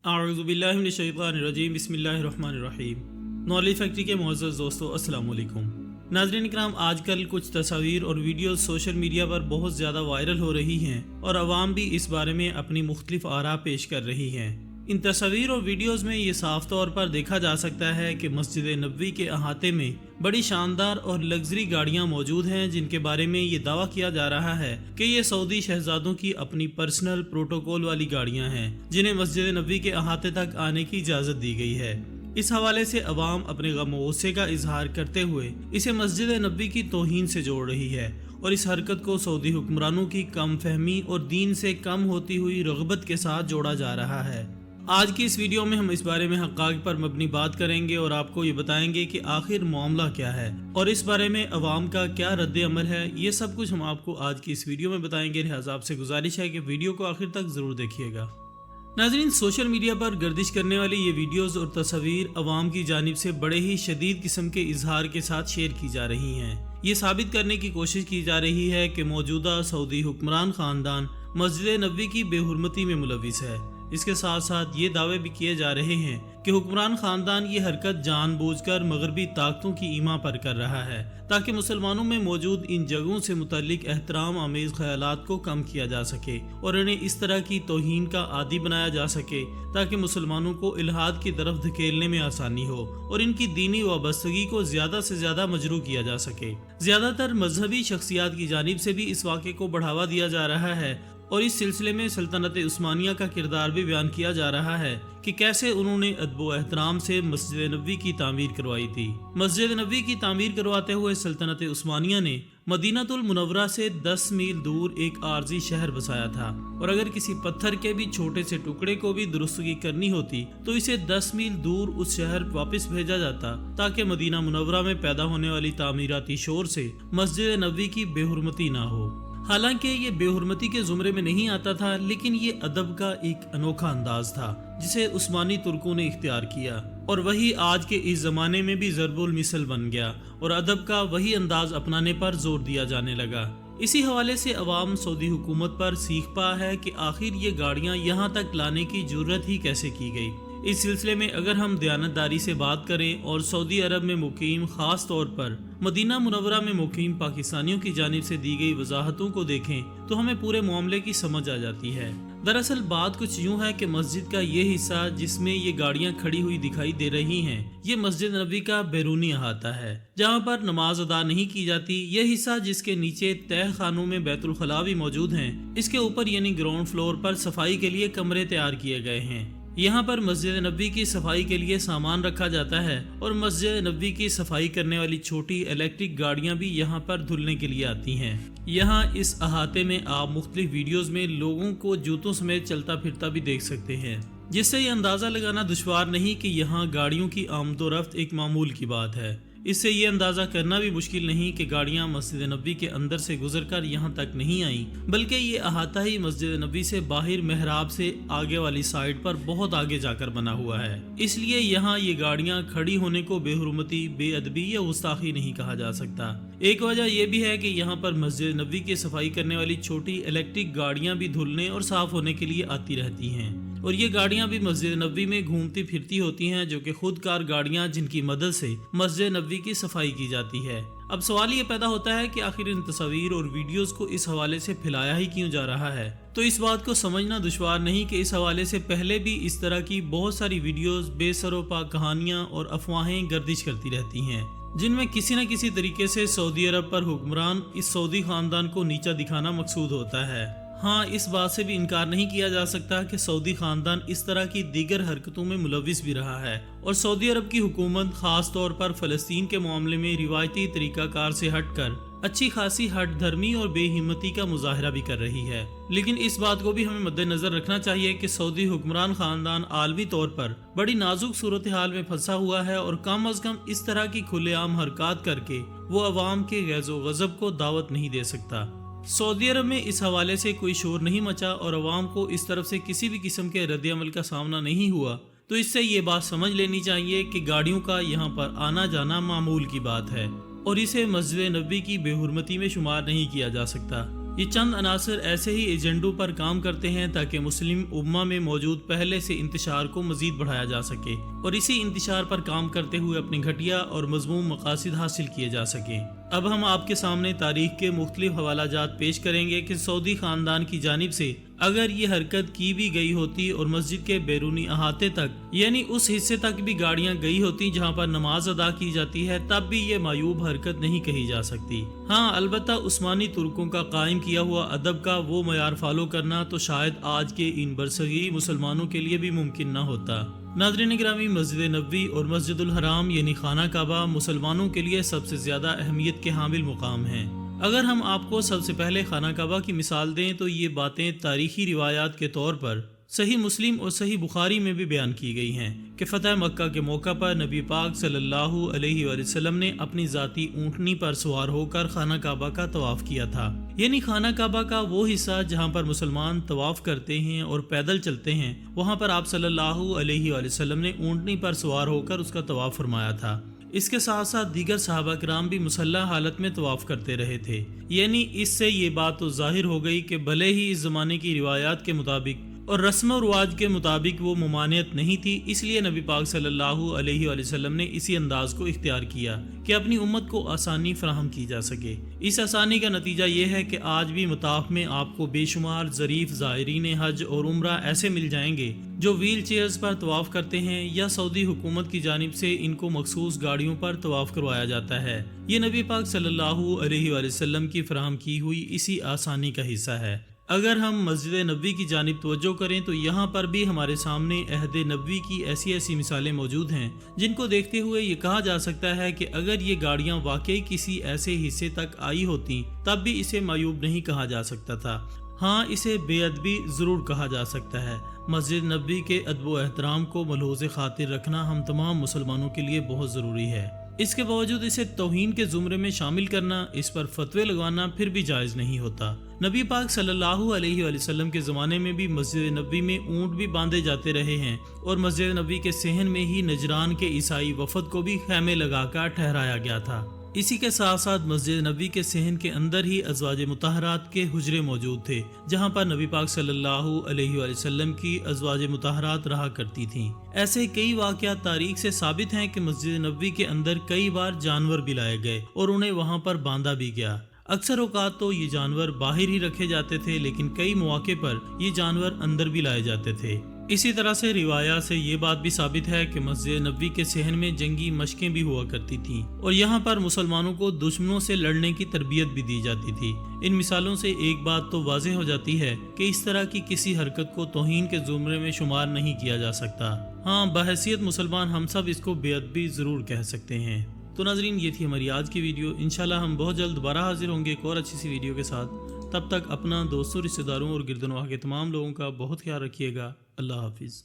اعوذ باللہ من الشیطان الرجیم بسم اللہ الرحمن الرحیم۔ نالج فیکٹری کے معزز دوستو السلام علیکم۔ ناظرین اکرام، آج کل کچھ تصاویر اور ویڈیوز سوشل میڈیا پر بہت زیادہ وائرل ہو رہی ہیں اور عوام بھی اس بارے میں اپنی مختلف آراء پیش کر رہی ہیں۔ ان تصاویر اور ویڈیوز میں یہ صاف طور پر دیکھا جا سکتا ہے کہ مسجد نبوی کے احاطے میں بڑی شاندار اور لگژری گاڑیاں موجود ہیں، جن کے بارے میں یہ دعویٰ کیا جا رہا ہے کہ یہ سعودی شہزادوں کی اپنی پرسنل پروٹوکول والی گاڑیاں ہیں جنہیں مسجد نبوی کے احاطے تک آنے کی اجازت دی گئی ہے۔ اس حوالے سے عوام اپنے غم و غصے کا اظہار کرتے ہوئے اسے مسجد نبوی کی توہین سے جوڑ رہی ہے اور اس حرکت کو سعودی حکمرانوں کی کم فہمی اور دین سے کم ہوتی ہوئی رغبت کے ساتھ جوڑا جا رہا ہے۔ آج کی اس ویڈیو میں ہم اس بارے میں حقائق پر مبنی بات کریں گے اور آپ کو یہ بتائیں گے کہ آخر معاملہ کیا ہے اور اس بارے میں عوام کا کیا رد عمل ہے۔ یہ سب کچھ ہم آپ کو آج کی اس ویڈیو میں بتائیں گے، لہٰذا آپ سے گزارش ہے کہ ویڈیو کو آخر تک ضرور دیکھیے گا۔ ناظرین، سوشل میڈیا پر گردش کرنے والی یہ ویڈیوز اور تصاویر عوام کی جانب سے بڑے ہی شدید قسم کے اظہار کے ساتھ شیئر کی جا رہی ہیں۔ یہ ثابت کرنے کی کوشش کی جا رہی ہے کہ موجودہ سعودی حکمران خاندان مسجد نبوی کی بے حرمتی میں ملوث ہے۔ اس کے ساتھ ساتھ یہ دعوے بھی کیے جا رہے ہیں کہ حکمران خاندان یہ حرکت جان بوجھ کر مغربی طاقتوں کی ایما پر کر رہا ہے تاکہ مسلمانوں میں موجود ان جگہوں سے متعلق احترام آمیز خیالات کو کم کیا جا سکے اور انہیں اس طرح کی توہین کا عادی بنایا جا سکے تاکہ مسلمانوں کو الحاد کی طرف دھکیلنے میں آسانی ہو اور ان کی دینی وابستگی کو زیادہ سے زیادہ مجروح کیا جا سکے۔ زیادہ تر مذہبی شخصیات کی جانب سے بھی اس واقعے کو بڑھاوا دیا جا رہا ہے اور اس سلسلے میں سلطنت عثمانیہ کا کردار بھی بیان کیا جا رہا ہے کہ کیسے انہوں نے ادب و احترام سے مسجد نبوی کی تعمیر کروائی تھی۔ مسجد نبوی کی تعمیر کرواتے ہوئے سلطنت عثمانیہ نے مدینہ المنورہ سے 10 میل دور ایک عارضی شہر بسایا تھا اور اگر کسی پتھر کے بھی چھوٹے سے ٹکڑے کو بھی درستگی کرنی ہوتی تو اسے 10 میل دور اس شہر واپس بھیجا جاتا تاکہ مدینہ منورہ میں پیدا ہونے والی تعمیراتی شور سے مسجد نبوی کی بے حرمتی نہ ہو۔ حالانکہ یہ بے حرمتی کے زمرے میں نہیں آتا تھا، لیکن یہ ادب کا ایک انوکھا انداز تھا جسے عثمانی ترکوں نے اختیار کیا اور وہی آج کے اس زمانے میں بھی ضرب المثل بن گیا اور ادب کا وہی انداز اپنانے پر زور دیا جانے لگا۔ اسی حوالے سے عوام سعودی حکومت پر سیکھ پا ہے کہ آخر یہ گاڑیاں یہاں تک لانے کی جرت ہی کیسے کی گئی۔ اس سلسلے میں اگر ہم دیانتداری سے بات کریں اور سعودی عرب میں مقیم خاص طور پر مدینہ منورہ میں مقیم پاکستانیوں کی جانب سے دی گئی وضاحتوں کو دیکھیں تو ہمیں پورے معاملے کی سمجھ آ جاتی ہے۔ دراصل بات کچھ یوں ہے کہ مسجد کا یہ حصہ جس میں یہ گاڑیاں کھڑی ہوئی دکھائی دے رہی ہیں یہ مسجد نبوی کا بیرونی احاطہ ہے جہاں پر نماز ادا نہیں کی جاتی۔ یہ حصہ جس کے نیچے تہہ خانوں میں بیت الخلاء بھی موجود ہیں، اس کے اوپر یعنی گراؤنڈ فلور پر صفائی کے لیے کمرے تیار کیے گئے ہیں۔ یہاں پر مسجد نبوی کی صفائی کے لیے سامان رکھا جاتا ہے اور مسجد نبوی کی صفائی کرنے والی چھوٹی الیکٹرک گاڑیاں بھی یہاں پر دھلنے کے لیے آتی ہیں۔ یہاں اس احاطے میں آپ مختلف ویڈیوز میں لوگوں کو جوتوں سمیت چلتا پھرتا بھی دیکھ سکتے ہیں، جس سے یہ اندازہ لگانا دشوار نہیں کہ یہاں گاڑیوں کی آمد و رفت ایک معمول کی بات ہے۔ اس سے یہ اندازہ کرنا بھی مشکل نہیں کہ گاڑیاں مسجد نبوی کے اندر سے گزر کر یہاں تک نہیں آئیں، بلکہ یہ احاطہ ہی مسجد نبوی سے باہر محراب سے آگے والی سائڈ پر بہت آگے جا کر بنا ہوا ہے۔ اس لیے یہاں یہ گاڑیاں کھڑی ہونے کو بے حرمتی، بے ادبی یا گستاخی نہیں کہا جا سکتا۔ ایک وجہ یہ بھی ہے کہ یہاں پر مسجد نبوی کی صفائی کرنے والی چھوٹی الیکٹرک گاڑیاں بھی دھلنے اور صاف ہونے کے لیے آتی رہتی ہیں اور یہ گاڑیاں بھی مسجد نبوی میں گھومتی پھرتی ہوتی ہیں، جو کہ خود کار گاڑیاں جن کی مدد سے مسجد نبوی کی صفائی کی جاتی ہے۔ اب سوال یہ پیدا ہوتا ہے کہ آخر ان تصاویر اور ویڈیوز کو اس حوالے سے پھیلایا ہی کیوں جا رہا ہے؟ تو اس بات کو سمجھنا دشوار نہیں کہ اس حوالے سے پہلے بھی اس طرح کی بہت ساری ویڈیوز، بے سر و پا کہانیاں اور افواہیں گردش کرتی رہتی ہیں جن میں کسی نہ کسی طریقے سے سعودی عرب پر حکمران اس سعودی خاندان کو نیچا دکھانا مقصود ہوتا ہے۔ ہاں، اس بات سے بھی انکار نہیں کیا جا سکتا کہ سعودی خاندان اس طرح کی دیگر حرکتوں میں ملوث بھی رہا ہے اور سعودی عرب کی حکومت خاص طور پر فلسطین کے معاملے میں روایتی طریقہ کار سے ہٹ کر اچھی خاصی ہٹ دھرمی اور بے ہمتی کا مظاہرہ بھی کر رہی ہے۔ لیکن اس بات کو بھی ہمیں مد نظر رکھنا چاہیے کہ سعودی حکمران خاندان عالمی طور پر بڑی نازک صورتحال میں پھنسا ہوا ہے اور کم از کم اس طرح کی کھلے عام حرکات کر کے وہ عوام کے غیظ و غضب کو دعوت نہیں دے سکتا۔ سعودی عرب میں اس حوالے سے کوئی شور نہیں مچا اور عوام کو اس طرف سے کسی بھی قسم کے رد عمل کا سامنا نہیں ہوا، تو اس سے یہ بات سمجھ لینی چاہیے کہ گاڑیوں کا یہاں پر آنا جانا معمول کی بات ہے اور اسے مسجد نبوی کی بے حرمتی میں شمار نہیں کیا جا سکتا۔ یہ چند عناصر ایسے ہی ایجنڈوں پر کام کرتے ہیں تاکہ مسلم امہ میں موجود پہلے سے انتشار کو مزید بڑھایا جا سکے اور اسی انتشار پر کام کرتے ہوئے اپنے گھٹیا اور مذموم مقاصد حاصل کیے جا سکیں۔ اب ہم آپ کے سامنے تاریخ کے مختلف حوالہ جات پیش کریں گے کہ سعودی خاندان کی جانب سے اگر یہ حرکت کی بھی گئی ہوتی اور مسجد کے بیرونی احاطے تک یعنی اس حصے تک بھی گاڑیاں گئی ہوتی جہاں پر نماز ادا کی جاتی ہے، تب بھی یہ معیوب حرکت نہیں کہی جا سکتی۔ ہاں البتہ عثمانی ترکوں کا قائم کیا ہوا ادب کا وہ معیار فالو کرنا تو شاید آج کے ان برصغیر مسلمانوں کے لیے بھی ممکن نہ ہوتا۔ ناظرین گرامی، مسجد نبوی اور مسجد الحرام یعنی خانہ کعبہ مسلمانوں کے لیے سب سے زیادہ اہمیت کے حامل مقام ہیں۔ اگر ہم آپ کو سب سے پہلے خانہ کعبہ کی مثال دیں تو یہ باتیں تاریخی روایات کے طور پر صحیح مسلم اور صحیح بخاری میں بھی بیان کی گئی ہیں کہ فتح مکہ کے موقع پر نبی پاک صلی اللہ علیہ وآلہ وسلم نے اپنی ذاتی اونٹنی پر سوار ہو کر خانہ کعبہ کا طواف کیا تھا، یعنی خانہ کعبہ کا وہ حصہ جہاں پر مسلمان طواف کرتے ہیں اور پیدل چلتے ہیں، وہاں پر آپ صلی اللہ علیہ وآلہ وسلم نے اونٹنی پر سوار ہو کر اس کا طواف فرمایا تھا۔ اس کے ساتھ ساتھ دیگر صحابہ کرام بھی مسلح حالت میں طواف کرتے رہے تھے، یعنی اس سے یہ بات تو ظاہر ہو گئی کہ بھلے ہی اس زمانے کی روایات کے مطابق اور رسم و رواج کے مطابق وہ ممانعت نہیں تھی، اس لیے نبی پاک صلی اللہ علیہ وآلہ وسلم نے اسی انداز کو اختیار کیا کہ اپنی امت کو آسانی فراہم کی جا سکے۔ اس آسانی کا نتیجہ یہ ہے کہ آج بھی مطاف میں آپ کو بے شمار ظریف زائرین حج اور عمرہ ایسے مل جائیں گے جو ویل چیئرز پر طواف کرتے ہیں یا سعودی حکومت کی جانب سے ان کو مخصوص گاڑیوں پر طواف کروایا جاتا ہے۔ یہ نبی پاک صلی اللہ علیہ وآلہ وسلم کی فراہم کی ہوئی اسی آسانی کا حصہ ہے۔ اگر ہم مسجد نبوی کی جانب توجہ کریں تو یہاں پر بھی ہمارے سامنے عہد نبوی کی ایسی مثالیں موجود ہیں جن کو دیکھتے ہوئے یہ کہا جا سکتا ہے کہ اگر یہ گاڑیاں واقعی کسی ایسے حصے تک آئی ہوتی تب بھی اسے معیوب نہیں کہا جا سکتا تھا۔ ہاں اسے بے ادبی ضرور کہا جا سکتا ہے۔ مسجد نبوی کے ادب و احترام کو ملحوظ خاطر رکھنا ہم تمام مسلمانوں کے لیے بہت ضروری ہے۔ اس کے باوجود اسے توہین کے زمرے میں شامل کرنا، اس پر فتوے لگانا پھر بھی جائز نہیں ہوتا۔ نبی پاک صلی اللہ علیہ وآلہ وسلم کے زمانے میں بھی مسجد نبوی میں اونٹ بھی باندھے جاتے رہے ہیں اور مسجد نبوی کے صحن میں ہی نجران کے عیسائی وفد کو بھی خیمے لگا کر ٹھہرایا گیا تھا۔ اسی کے ساتھ ساتھ مسجد نبوی کے صحن کے اندر ہی ازواج مطہرات کے حجرے موجود تھے جہاں پر نبی پاک صلی اللہ علیہ وآلہ وسلم کی ازواج مطہرات رہا کرتی تھیں۔ ایسے کئی واقعات تاریخ سے ثابت ہیں کہ مسجد نبوی کے اندر کئی بار جانور بھی لائے گئے اور انہیں وہاں پر باندھا بھی گیا۔ اکثر اوقات تو یہ جانور باہر ہی رکھے جاتے تھے، لیکن کئی مواقع پر یہ جانور اندر بھی لائے جاتے تھے۔ اسی طرح سے روایات سے یہ بات بھی ثابت ہے کہ مسجد نبوی کے صحن میں جنگی مشقیں بھی ہوا کرتی تھیں اور یہاں پر مسلمانوں کو دشمنوں سے لڑنے کی تربیت بھی دی جاتی تھی۔ ان مثالوں سے ایک بات تو واضح ہو جاتی ہے کہ اس طرح کی کسی حرکت کو توہین کے زمرے میں شمار نہیں کیا جا سکتا۔ ہاں بحیثیت مسلمان ہم سب اس کو بے ادبی ضرور کہہ سکتے ہیں۔ تو ناظرین یہ تھی ہماری آج کی ویڈیو، انشاءاللہ ہم بہت جلد دوبارہ حاضر ہوں گے ایک اور اچھی سی ویڈیو کے ساتھ۔ تب تک اپنا، دوستوں، رشتہ داروں اور گرد و نواح کے تمام لوگوں کا بہت خیال رکھیے گا۔ اللہ حافظ۔